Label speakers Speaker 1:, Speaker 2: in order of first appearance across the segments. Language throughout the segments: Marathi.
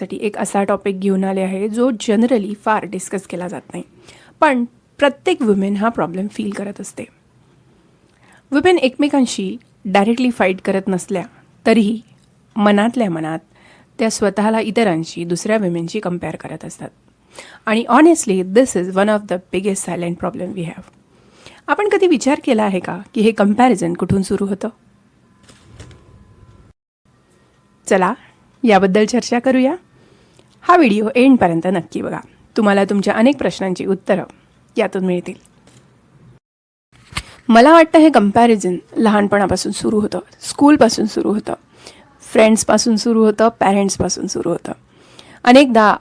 Speaker 1: साठी एक असा टॉपिक घेऊन आले आहे जो जनरली फार डिस्कस केला जात नाही, पण प्रत्येक वुमेन हा प्रॉब्लेम फील करत असते. वुमेन एकमेकांशी डायरेक्टली फाईट करत नसल्या तरीही मनातल्या मनात त्या स्वतःला इतरांशी, दुसऱ्या वुमेनशी कंपेअर करत असतात. आणि honestly this is one of the biggest silent problem we have. आपण कधी विचार केला आहे का की हे कंपॅरिझन कुठून सुरू होतं? चला याबद्दल चर्चा करूया. हा व्हिडिओ एंडपर्यंत नक्की बघा. तुम्हाला तुमच्या अनेक प्रश्नांची उत्तरं यातून मिळतील. मला वाटतं हे कंपॅरिझन लहानपणापासून सुरू होतं, स्कूलपासून सुरू होतं, फ्रेंड्सपासून सुरू होतं, पॅरेंट्सपासून सुरू होतं. अनेकदा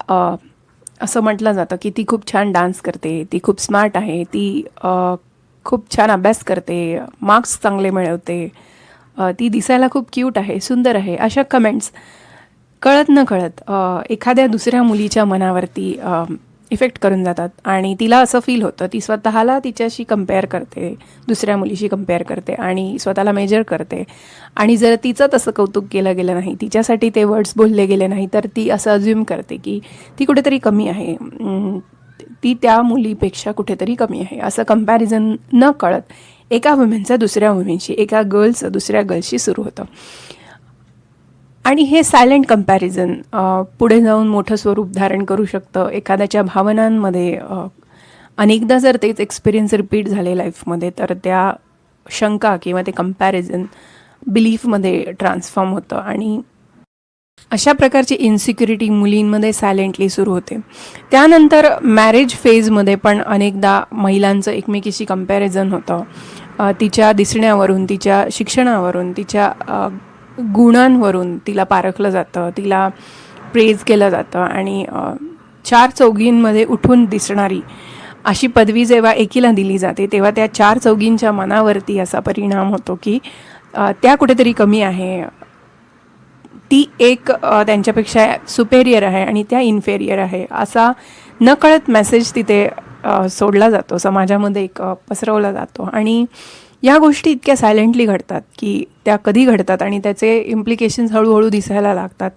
Speaker 1: असं म्हटलं जातं की ती खूप छान डान्स करते, ती खूप स्मार्ट आहे, ती खूप छान अभ्यास करते, मार्क्स चांगले मिळवते, ती दिसायला खूप क्यूट आहे, सुंदर आहे. अशा कमेंट्स कळत न कळत एखाद्या दुसऱ्या मुलीच्या मनावरती इफेक्ट करून जातात आणि तिला असं फील होतं, ती स्वतःला तिच्याशी कंपेअर करते, दुसऱ्या मुलीशी कंपेअर करते आणि स्वतःला मेजर करते. आणि जर तिचं तसं कौतुक केलं गेलं नाही, तिच्यासाठी ते वर्ड्स बोलले गेले नाही, तर ती असं अज्युम करते की ती कुठेतरी कमी आहे, ती त्या मुलीपेक्षा कुठेतरी कमी आहे. असं कंपॅरिझन न कळत एका वुमेनचं दुसऱ्या वुमेनशी, एका गर्लचं दुसऱ्या गर्लशी सुरू होतं. आणि हे सायलेंट कंपॅरिझन पुढे जाऊन मोठं स्वरूप धारण करू शकतं. एखाद्याच्या भावनांमध्ये अनेकदा जर तेच एक्सपिरियन्स रिपीट झाले लाईफमध्ये, तर त्या शंका किंवा ते कंपॅरिझन बिलीफमध्ये ट्रान्सफॉर्म होतं आणि अशा प्रकारची इन्सिक्युरिटी मुलींमध्ये सायलेंटली सुरू होते. त्यानंतर मॅरेज फेजमध्ये पण अनेकदा महिलांचं एकमेकीशी कंपॅरिझन होतं. तिच्या दिसण्यावरून, तिच्या शिक्षणावरून, तिच्या गुणांवरून तिला पारखलं जातं, तिला प्रेज केलं जातं आणि चार चौघींमध्ये उठून दिसणारी अशी पदवी जेव्हा एकीला दिली जाते, तेव्हा त्या चार चौघींच्या मनावरती असा परिणाम होतो की त्या कुठेतरी कमी आहे, ती एक त्यांच्यापेक्षा सुपेरियर आहे आणि त्या इन्फेरियर आहे, असा नकळत मेसेज तिथे सोडला जातो, समाजामध्ये एक पसरवला जातो. आणि या गोष्टी इतक्या सायलेंटली घडतात की त्या कधी घडतात आणि त्याचे इम्प्लिकेशन्स हळूहळू दिसायला लागतात.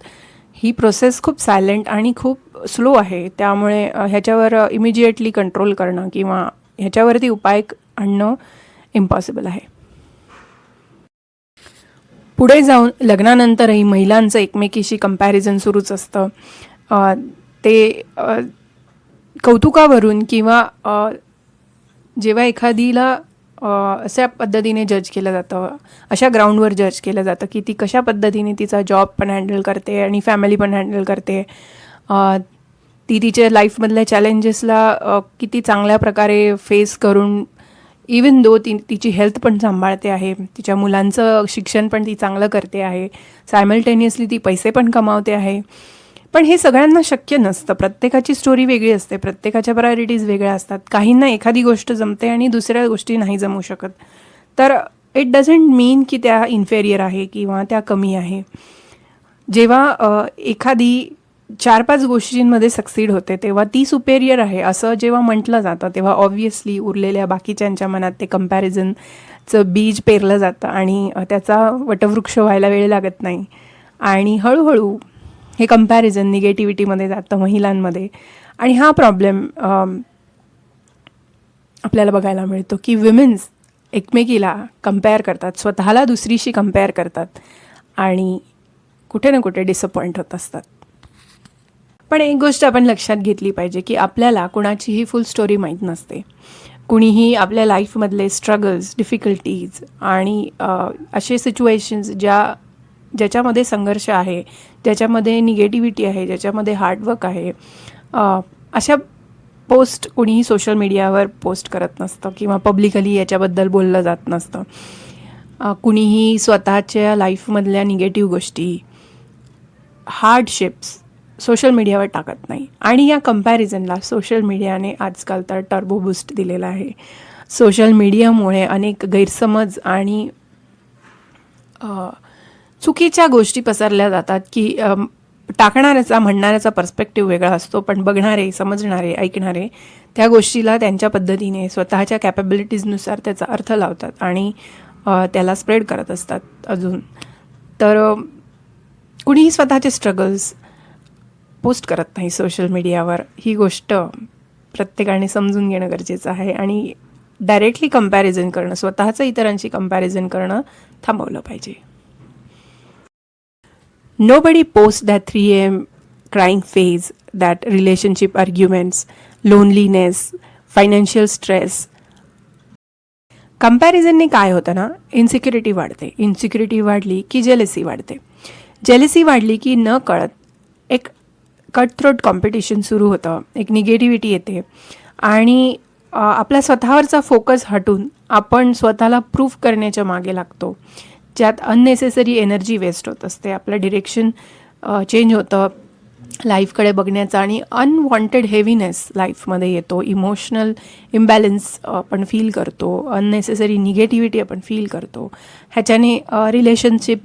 Speaker 1: ही प्रोसेस खूप सायलेंट आणि खूप स्लो आहे. त्यामुळे ह्याच्यावर इमिजिएटली कंट्रोल करणं किंवा ह्याच्यावरती उपाय आणणं इम्पॉसिबल आहे. पुढे जाऊन लग्नानंतरही महिलांचं एकमेकीशी कंपॅरिझन सुरूच असतं. ते कौतुकावरून किंवा जेव्हा एखादीला अशा पद्धतीने जज केलं जातं, अशा ग्राउंडवर जज केलं जातं की ती कशा पद्धतीने तिचा जॉब पण हँडल करते आणि फॅमिली पण हँडल करते, ती तिच्या लाईफमधल्या चॅलेंजेसला किती चांगल्या प्रकारे फेस करून, इवन दो तिची हेल्थ पण सांभाळते आहे, तिच्या मुलांचं शिक्षण पण ती चांगलं करते आहे, सायमल्टेनियसली ती पैसे पण कमावते आहे. पण हे सगळ्यांना शक्य नसतं. प्रत्येकाची स्टोरी वेगळी असते, प्रत्येकाच्या प्रायोरिटीज वेगळ्या असतात. काहींना एखादी गोष्ट जमते आणि दुसऱ्या गोष्टी नाही जमू शकत. तर इट डझंट मीन की त्या इन्फेरियर आहे किंवा त्या कमी आहे. जेव्हा एखादी 4-5 गोष्टींमध्ये सक्सीड होते, तेव्हा ती सुपेरियर आहे असं जेव्हा म्हटलं जातं, तेव्हा ऑब्व्हियसली उरलेल्या बाकीच्यांच्या मनात ते कंपॅरिझनचं बीज पेरलं जातं आणि त्याचा वटवृक्ष व्हायला वेळ लागत नाही. आणि हळूहळू हे कंपॅरिझन निगेटिव्हिटीमध्ये जातं महिलांमध्ये. आणि हा प्रॉब्लेम आपल्याला बघायला मिळतो की विमेन्स एकमेकीला कंपेअर करतात, स्वतःला दुसरीशी कंपेअर करतात आणि कुठे ना कुठे डिसअपॉइंट होत असतात. पण एक गोष्ट आपण लक्षात घेतली पाहिजे की आपल्याला कुणाचीही फुल स्टोरी माहीत नसते. कुणीही आपल्या लाईफमधले स्ट्रगल्स, डिफिकल्टीज आणि असे सिच्युएशन्स ज्याच्यामध्ये संघर्ष आहे, ज्याच्यामध्ये निगेटिव्हिटी आहे, ज्याच्यामध्ये हार्डवर्क आहे, अशा पोस्ट कुणीही सोशल मीडियावर पोस्ट करत नसतं किंवा पब्लिकली याच्याबद्दल बोललं जात नसतं. कुणीही स्वतःच्या लाईफमधल्या निगेटिव्ह गोष्टी, हार्डशिप्स सोशल मीडियावर टाकत नाही. आणि या कंपॅरिझनला सोशल मीडियाने आजकाल तर टर्बो बूस्ट दिलेला आहे. सोशल मीडियामुळे अनेक गैरसमज आणि चुकीच्या गोष्टी पसरल्या जातात की टाकणाऱ्याचा, म्हणणाऱ्याचा पर्स्पेक्टिव्ह वेगळा असतो, पण बघणारे, समजणारे, ऐकणारे त्या गोष्टीला त्यांच्या पद्धतीने स्वतःच्या कॅपॅबिलिटीजनुसार त्याचा अर्थ लावतात आणि त्याला स्प्रेड करत असतात अजून. तर कुणीही स्वतःचे स्ट्रगल्स पोस्ट करत नाही सोशल मीडियावर, ही गोष्ट प्रत्येकाने समजून घेणं गरजेचं आहे आणि डायरेक्टली कंपॅरिझन करणं, स्वतःचं इतरांशी कंपॅरिझन करणं थांबवलं पाहिजे. Nobody posts that 3 a.m. crying phase, that relationship arguments, loneliness, financial stress. कंपॅरिझनने काय होतं ना, इन्सिक्युरिटी वाढते. इन्सिक्युरिटी वाढली की जेलसी वाढते. जेलसी वाढली की न कळत एक कटथ्रोट कॉम्पिटिशन सुरू होतं, एक निगेटिव्हिटी येते आणि आपला स्वतःवरचा फोकस हटून आपण स्वतःला प्रूव्ह करण्याच्या मागे लागतो, ज्यात अननेसेसरी एनर्जी वेस्ट होत असते. आपलं डिरेक्शन चेंज होतं लाईफकडे बघण्याचा आणि अनवॉन्टेड हेवीनेस लाईफमध्ये येतो. इमोशनल इम्बॅलन्स आपण फील करतो, अननेसेसरी निगेटिव्हिटी आपण फील करतो. ह्याच्याने रिलेशनशिप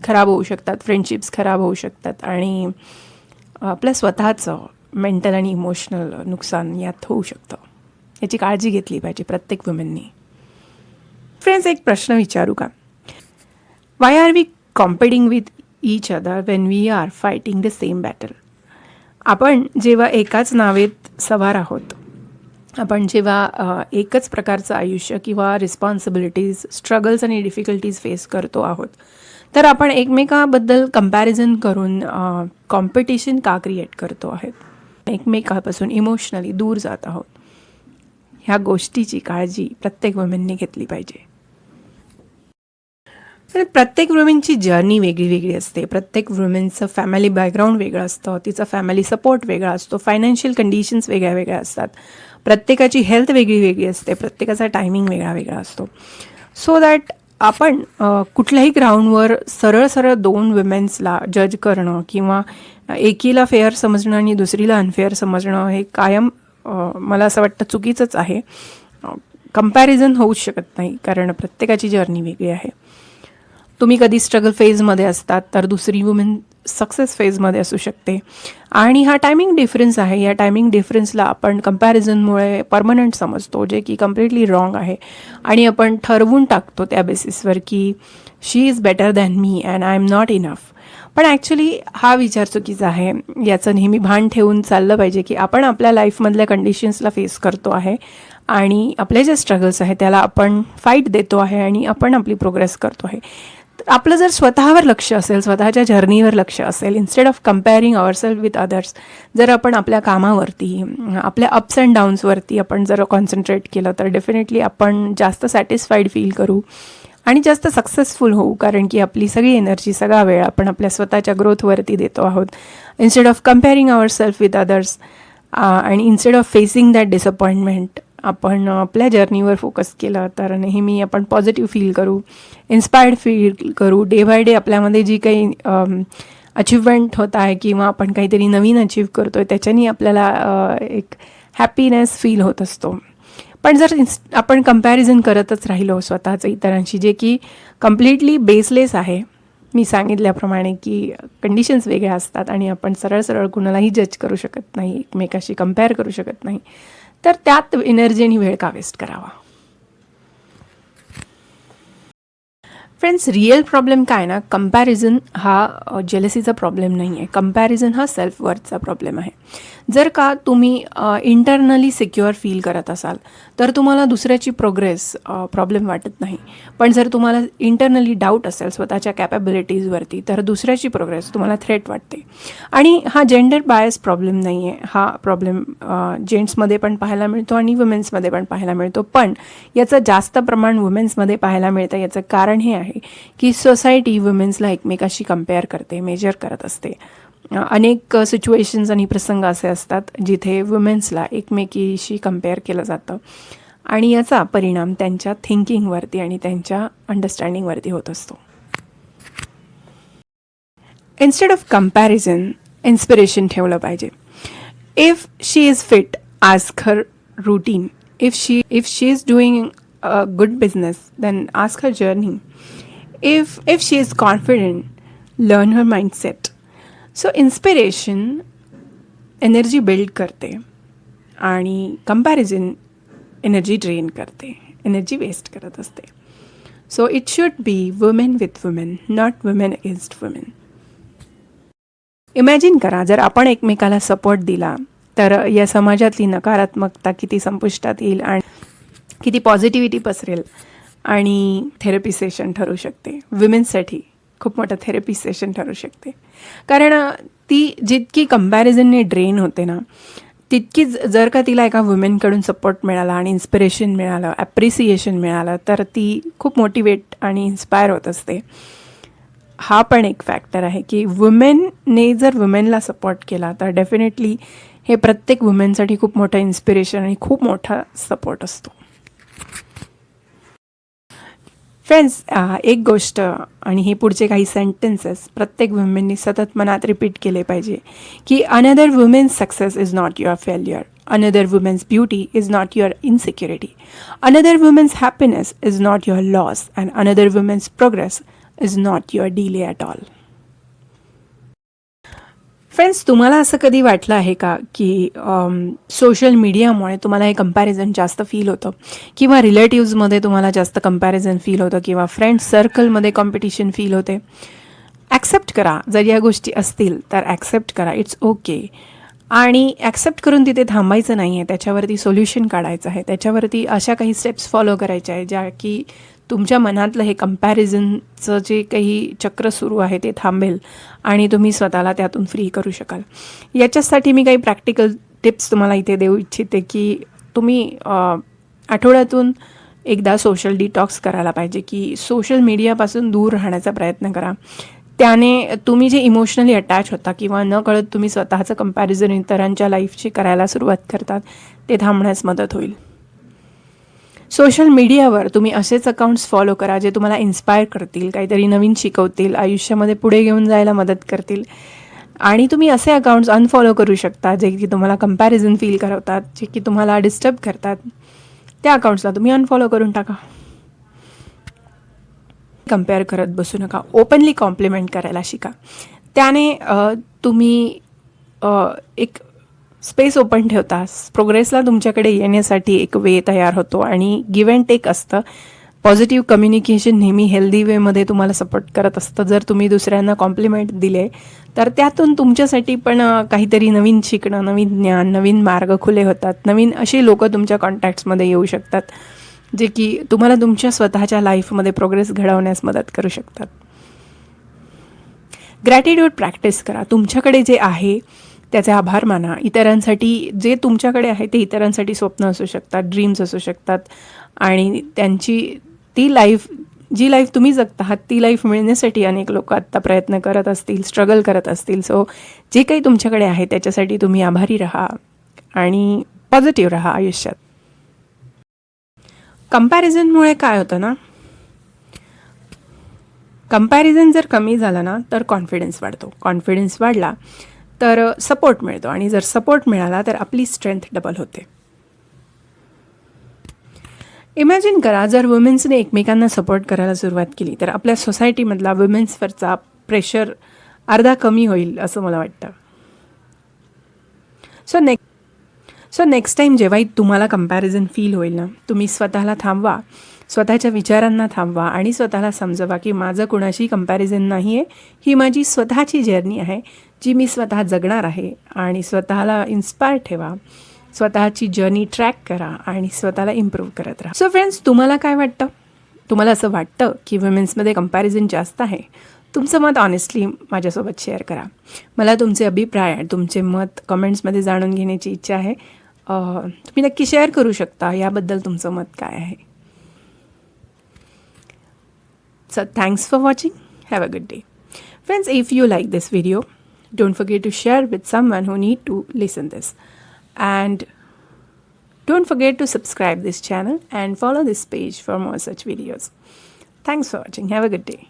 Speaker 1: खराब होऊ शकतात, फ्रेंडशिप्स खराब होऊ शकतात आणि आपलं स्वतःचं मेंटल आणि इमोशनल नुकसान यात होऊ शकतं. याची काळजी घेतली पाहिजे प्रत्येक वुमेननी. फ्रेंड्स, एक प्रश्न विचारू का? Why are we competing with each other when we are fighting the same battle? आपण जेव्हा एकाच नावेत सवार आहोत, आपण जेव्हा एकच प्रकारचं आयुष्य किंवा रिस्पॉन्सिबिलिटीज, स्ट्रगल्स आणि डिफिकल्टीज फेस करतो आहोत, तर आपण एकमेकाबद्दल कंपॅरिझन करून कॉम्पिटिशन का क्रिएट करतो आहेत? एकमेकापासून इमोशनली दूर जात आहोत. ह्या गोष्टीची काळजी प्रत्येक वुमेनने घेतली पाहिजे. प्रत्येक वुमेनची जर्नी वेगळी वेगळी असते. प्रत्येक वुमेनचं फॅमिली बॅकग्राऊंड वेगळं असतं, तिचा फॅमिली सपोर्ट वेगळा असतो, फायनान्शियल कंडिशन्स वेगळ्या वेगळ्या असतात, प्रत्येकाची हेल्थ वेगळी वेगळी असते, प्रत्येकाचा टायमिंग वेगळा वेगळा असतो. सो दॅट आपण कुठल्याही ग्राउंडवर सरळ सरळ 2 वुमेन्सला जज करणं किंवा एकीला फेअर समजणं आणि दुसरीला अनफेअर समजणं हे कायम मला असं वाटतं चुकीचंच आहे. कंपॅरिझन होऊच शकत नाही, कारण प्रत्येकाची जर्नी वेगळी आहे. तुम्ही कधी स्ट्रगल फेजमध्ये असतात तर दुसरी वुमेन सक्सेस फेजमध्ये असू शकते आणि हा टायमिंग डिफरन्स आहे. या टायमिंग डिफरन्सला आपण कंपॅरिझनमुळे परमनंट समजतो, जे की कम्प्लिटली रॉंग आहे आणि आपण ठरवून टाकतो त्या बेसिसवर की she is better than me and I am not enough. पण ॲक्च्युली हा विचार चुकीचा आहे. याचं नेहमी भान ठेवून चाललं पाहिजे की आपण आपल्या लाईफमधल्या कंडिशन्सला फेस करतो आहे आणि आपले जे स्ट्रगल्स आहे त्याला आपण फाईट देतो आहे आणि आपण आपली प्रोग्रेस करतो आहे. आपलं जर स्वतःवर लक्ष असेल, स्वतःच्या जर्नीवर लक्ष असेल, instead of comparing ourselves with others, जर आपण आपल्या कामावरती, आपल्या अप्स अँड डाऊन्सवरती आपण जर कॉन्सन्ट्रेट केलं तर डेफिनेटली आपण जास्त सॅटिस्फाईड फील करू आणि जास्त सक्सेसफुल होऊ, कारण की आपली सगळी एनर्जी, सगळा वेळ आपण आपल्या स्वतःच्या ग्रोथवरती देतो आहोत. Instead of comparing ourselves with others आणि instead of facing that disappointment, आपण आपल्या जर्नीवर फोकस केलं तर नेहमी आपण पॉझिटिव्ह फील करू, इन्स्पायर्ड फील करू. डे बाय डे आपल्यामध्ये जी काही अचिव्हमेंट होत आहे किंवा आपण काहीतरी नवीन अचीव्ह करतो आहे त्याच्यानी आपल्याला एक हॅपीनेस फील होत असतो. पण जर आपण कंपॅरिझन करतच राहिलो स्वतःचं इतरांशी, जे की कम्प्लिटली बेसलेस आहे, मी सांगितल्याप्रमाणे की कंडिशन्स वेगळ्या असतात आणि आपण सरळ सरळ कुणालाही जज करू शकत नाही, एकमेकाशी कंपेअर करू शकत नाही, तर त्यात एनर्जी आणि वेळ का वेस्ट करावा? फ्रेंड्स, रिअल प्रॉब्लेम काय ना, कंपॅरिझन हा जेलसीचा प्रॉब्लेम नाही आहे. कंपॅरिझन हा सेल्फ वर्थचा प्रॉब्लेम आहे. जर का तुम्ही इंटरनली सिक्युअर फील करत असाल तर तुम्हाला दुसऱ्याची प्रोग्रेस प्रॉब्लेम वाटत नाही. पण जर तुम्हाला इंटरनली डाऊट असेल स्वतःच्या कॅपॅबिलिटीजवरती तर दुसऱ्याची प्रोग्रेस तुम्हाला थ्रेट वाटते. आणि हा जेंडर बायस प्रॉब्लेम नाही आहे. हा प्रॉब्लेम जेंट्समध्ये पण पाहायला मिळतो आणि वुमेन्समध्ये पण पाहायला मिळतो. पण याचं जास्त प्रमाण वुमेन्समध्ये पाहायला मिळतं. याचं कारण हे आहे की सोसायटी वुमेन्सला एकमेकाशी कंपेअर करते, मेजर करत असते. अनेक सिच्युएशन्स आणि प्रसंग असे असतात जिथे वुमेन्सला एकमेकीशी कंपेअर केलं जातं आणि याचा परिणाम त्यांच्या थिंकिंगवरती आणि त्यांच्या अंडरस्टँडिंगवरती होत असतो. इन्स्टेड ऑफ कंपॅरिझन इन्स्पिरेशन ठेवलं पाहिजे. If she is fit, ask her routine. If she is doing a good business, then ask her journey. If she is confident, learn her mindset. So inspiration energy build करते आणि कंपॅरिझन एनर्जी ड्रेन करते, एनर्जी वेस्ट करत असते. So it should be women with women, not women against women. Imagine करा, जर आपण एकमेकाला सपोर्ट दिला तर या समाजातली नकारात्मकता किती संपुष्टात येईल आणि किती पॉझिटिव्हिटी पसरेल आणि थेरपी सेशन ठरू शकते. विमेन्ससाठी खूप मोठं थेरपी सेशन ठरू शकते. कारण ती जितकी कंपॅरिझनने ड्रेन होते ना, तितकीच जर का तिला एका वुमेनकडून सपोर्ट मिळाला आणि इन्स्पिरेशन मिळालं, ॲप्रिसिएशन मिळालं, तर ती खूप मोटिवेट आणि इन्स्पायर होत असते. हा पण एक फॅक्टर आहे की वुमेनने जर वुमेनला सपोर्ट केला तर डेफिनेटली हे प्रत्येक वुमेनसाठी खूप मोठं इन्स्पिरेशन आणि खूप मोठा सपोर्ट असतो. फ्रेंड्स, एक गोष्ट आणि हे पुढचे काही सेंटेन्सेस प्रत्येक वुमेननी सतत मनात रिपीट केले पाहिजे की another women's success is not your failure, another women's beauty is not your insecurity, another women's happiness is not your loss, and another women's progress is not your delay at all. Friends, तुम्हाला असं कधी वाटलं आहे का की सोशल मीडियामुळे तुम्हाला हे कंपॅरिझन जास्त फील होतं किंवा रिलेटिव्समध्ये तुम्हाला जास्त कंपॅरिझन फील होतं किंवा फ्रेंड्स सर्कलमध्ये कॉम्पिटिशन फील होते? ॲक्सेप्ट करा, जर या गोष्टी असतील तर ॲक्सेप्ट करा, इट्स ओके. आणि ॲक्सेप्ट करून तिथे थांबायचं नाही आहे, त्याच्यावरती सोल्युशन काढायचं आहे, त्याच्यावरती अशा काही स्टेप्स फॉलो करायच्या आहे ज्या की तुमच्या मनातलं हे कंपॅरिझनचं जे काही चक्र सुरू आहे ते थांबेल आणि तुम्ही स्वतःला त्यातून फ्री करू शकाल. याच्यासाठी मी काही प्रॅक्टिकल टिप्स तुम्हाला इथे देऊ इच्छिते की तुम्ही आठवड्यातून एकदा सोशल डिटॉक्स करायला पाहिजे, की सोशल मीडियापासून दूर राहण्याचा प्रयत्न करा. त्याने तुम्ही जे इमोशनली अटॅच होता किंवा न कळत तुम्ही स्वतःचं कंपॅरिझन इतरांच्या लाईफशी करायला सुरुवात करतात ते थांबण्यास मदत होईल. सोशल मीडियावर तुम्ही असेच अकाउंट्स फॉलो करा जे तुम्हाला इन्स्पायर करतील, काहीतरी नवीन शिकवतील, आयुष्यामध्ये पुढे घेऊन जायला मदत करतील. आणि तुम्ही असे अकाउंट्स अनफॉलो करू शकता जे की तुम्हाला कंपॅरिझन फील करवतात, जे की तुम्हाला डिस्टर्ब करतात. त्या अकाउंट्सला तुम्ही अनफॉलो करून टाका. कम्पेअर करत बसू नका, ओपनली कॉम्प्लिमेंट करायला शिका. त्याने तुम्ही एक स्पेस ओपन ठेवता, प्रोग्रेसला तुमच्याकडे येण्यासाठी एक वे तयार होतो आणि गिव्ह अँड टेक असतं. पॉझिटिव्ह कम्युनिकेशन नेहमी हेल्दी वेमध्ये तुम्हाला सपोर्ट करत असतं. जर तुम्ही दुसऱ्यांना कॉम्प्लिमेंट दिले तर त्यातून तुमच्यासाठी पण काहीतरी नवीन शिकणं, नवीन ज्ञान, नवीन मार्ग खुले होतात. नवीन अशी लोकं तुमच्या कॉन्टॅक्ट्समध्ये येऊ शकतात जे की तुम्हाला तुमच्या स्वतःच्या लाईफमध्ये प्रोग्रेस घडवण्यास मदत करू शकतात. ग्रॅटिट्यूड प्रॅक्टिस करा. तुमच्याकडे जे आहे त्याचे आभार माना. इतरांसाठी जे तुमच्याकडे आहे ते इतरांसाठी स्वप्न असू शकतात, ड्रीम्स असू शकतात आणि त्यांची ती लाईफ, जी लाईफ तुम्ही जगता आहात ती लाईफ मिळण्यासाठी अनेक लोक आत्ता प्रयत्न करत असतील, स्ट्रगल करत असतील. सो जे काही तुमच्याकडे आहे त्याच्यासाठी तुम्ही आभारी राहा आणि पॉझिटिव्ह राहा आयुष्यात. कंपॅरिझनमुळे काय होतं ना, कंपॅरिझन जर कमी झालं ना तर कॉन्फिडन्स वाढतो. कॉन्फिडन्स वाढला तर सपोर्ट मिळतो आणि जर सपोर्ट मिळाला तर आपली स्ट्रेंथ डबल होते. इमॅजिन करा, जर वुमेन्सने एकमेकांना सपोर्ट करायला सुरुवात केली तर आपल्या सोसायटीमधला वुमेन्सवरचा प्रेशर अर्धा कमी होईल असं मला वाटतं. सो नेक्स्ट टाईम जेव्हाही तुम्हाला कंपॅरिझन फील होईल ना, तुम्ही स्वतःला थांबवा, स्वतःच्या विचारांना थांबवा आणि स्वतःला समजवा की माझं कुणाशी कंपॅरिझन नाही आहे, ही माझी स्वतःची जर्नी आहे जी मी स्वतः जगणार आहे. आणि स्वतःला इन्स्पायर ठेवा, स्वतःची जर्नी ट्रॅक करा आणि स्वतःला इम्प्रूव्ह करत राहा. सो फ्रेंड्स, तुम्हाला काय वाटतं? तुम्हाला असं वाटतं की वुमेन्समध्ये कंपॅरिझन जास्त आहे? तुमचं मत ऑनेस्टली माझ्यासोबत शेअर करा. मला तुमचे अभिप्राय, तुमचे मत कमेंट्समध्ये जाणून घेण्याची इच्छा आहे. तुम्ही नक्की शेअर करू शकता याबद्दल तुमचं मत काय आहे. So thanks for watching. Have a good day. Friends, if you like this video, don't forget to share with someone who need to listen this. And don't forget to subscribe this channel and follow this page for more such videos. Thanks for watching. Have a good day.